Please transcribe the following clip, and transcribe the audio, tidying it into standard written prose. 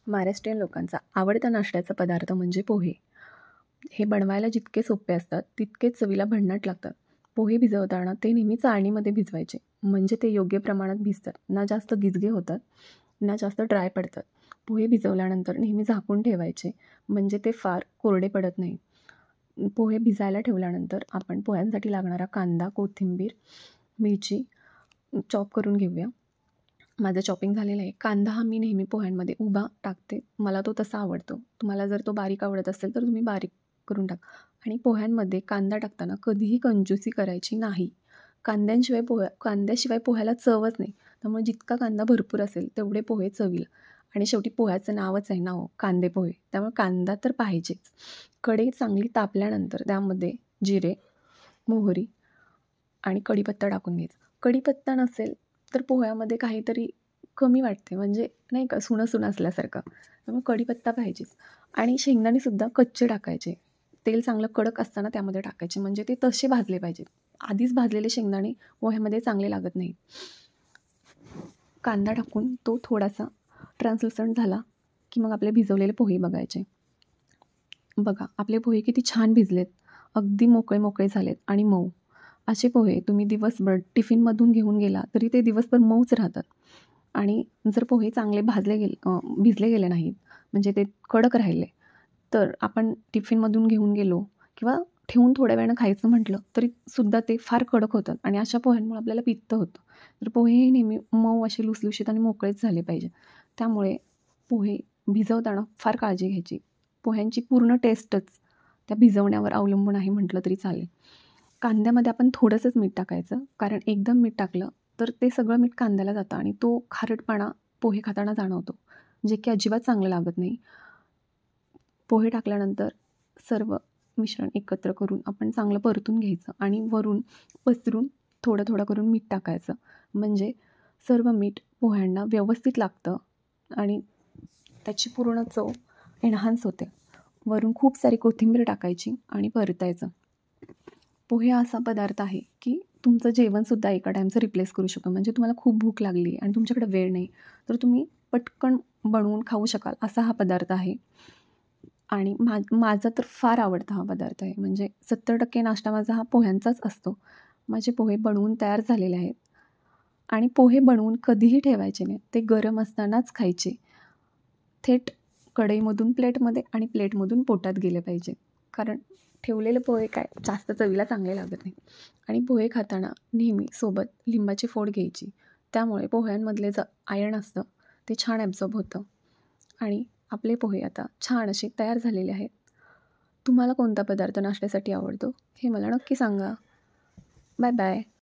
महाराष्ट्रीयन लोकांचा आवडता नाश्त्याचा पदार्थ म्हणजे पोहे. हे बनवायला जितके सोपे असतात तितकेच चवीला भन्नाट लागतात. पोहे भिजवताना ते नेहमी चाळणीमध्ये भिजवायचे, म्हणजे ते योग्य प्रमाणात भिजतात, ना जास्त गिजगे होतात ना जास्त ड्राय पडतात. पोहे भिजवल्यानंतर नेहमी झाकून ठेवायचे, म्हणजे ते फार कोरडे पडत नाही. पोहे भिजायला ठेवल्यानंतर आपण पोह्यांसाठी लागणारा कांदा, कोथिंबीर, मिरची चॉप करून घेऊया. माझं चॉपिंग झालेलं आहे. कांदा हा मी नेहमी पोह्यांमध्ये उभा टाकते, मला तो तसा आवडतो. तुम्हाला जर तो बारीक आवडत असेल तर तुम्ही बारीक करून टाका. आणि पोह्यांमध्ये कांदा टाकताना कधीही कंजूसी करायची नाही. कांद्याशिवाय पोह्याला चवच नाही. त्यामुळे जितका कांदा भरपूर असेल तेवढे पोहे चवीला. आणि शेवटी पोह्याचं नावच आहे ना हो, कांदे पोहे, त्यामुळे कांदा तर पाहिजेच. कढई चांगली तापल्यानंतर त्यामध्ये जिरे, मोहरी आणि कढीपत्ता टाकून घ्यायचा. कढीपत्ता नसेल तर पोह्यामध्ये काहीतरी कमी वाटते, म्हणजे नाही का, सुणं असल्यासारखं. त्यामुळे कढीपत्ता पाहिजेच. आणि शेंगदाणेसुद्धा कच्चे टाकायचे. तेल चांगलं कडक असताना त्यामध्ये टाकायचे, म्हणजे ते तसे भाजले पाहिजेत. आधीच भाजलेले शेंगदाणे पोह्यामध्ये चांगले लागत नाही. कांदा टाकून तो थोडासा ट्रान्सलुसंट झाला की मग आपले भिजवलेले पोहे बघायचे. बघा आपले पोहे किती छान भिजलेत, अगदी मोकळे झालेत आणि मऊ. असे पोहे तुम्ही दिवसभर टिफिनमधून घेऊन गेला तरी ते दिवसभर मऊच राहतात. आणि जर पोहे चांगले भिजले गेले नाहीत, म्हणजे ते कडक राहिले, तर आपण टिफिनमधून घेऊन गेलो किंवा ठेवून थोड्या वेळानं खायचं म्हटलं तरीसुद्धा ते फार कडक होतात आणि अशा पोह्यांमुळे आपल्याला पित्त होतं. तर पोहे हे नेहमी मऊ असे लुसलुशीत आणि मोकळेच झाले पाहिजे. त्यामुळे पोहे भिजवताना फार काळजी घ्यायची. पोह्यांची पूर्ण टेस्टच त्या भिजवण्यावर अवलंबून आहे म्हटलं तरी चालेल. कांद्यामध्ये आपण थोडंसंच मीठ टाकायचं, कारण एकदम मीठ टाकलं तर ते सगळं मीठ कांद्याला जातं आणि तो खारटपणा पोहे खाताना जाणवतो, जे की अजिबात चांगलं लागत नाही. पोहे टाकल्यानंतर सर्व मिश्रण एकत्र करून आपण चांगलं परतून घ्यायचं आणि वरून पसरून थोडं करून मीठ टाकायचं, म्हणजे सर्व मीठ पोह्यांना व्यवस्थित लागतं आणि त्याची पूर्ण चव एन्हान्स होते. वरून खूप सारी कोथिंबीर टाकायची आणि परतायचं. पोहे असा पदार्थ आहे की तुमचं जेवणसुद्धा एका टाईमचं रिप्लेस करू शकतो. म्हणजे तुम्हाला खूप भूक लागली आणि तुमच्याकडे वेळ नाही, तर तुम्ही पटकन बनवून खाऊ शकाल असा हा पदार्थ आहे. आणि माझा तर फार आवडता हा पदार्थ आहे. म्हणजे 70% नाश्ता माझा हा पोह्यांचाच असतो. माझे पोहे बनवून तयार झालेले आहेत. आणि पोहे बनवून कधीही ठेवायचे नाही, ते गरम असतानाच खायचे. थेट कढईमधून प्लेटमध्ये आणि प्लेटमधून पोटात गेले पाहिजे, कारण ठेवलेले पोहे काय जास्त चवीला चांगले लागत नाही. आणि पोहे खाताना नेहमी सोबत लिंबाची फोड घ्यायची, त्यामुळे पोह्यांमधले जे आयर्न असतं ते छान ॲब्झॉर्ब होतं. आणि आपले पोहे आता छान असे तयार झालेले आहेत. तुम्हाला कोणता पदार्थ नाश्त्यासाठी आवडतो हे मला नक्की सांगा. Bye bye.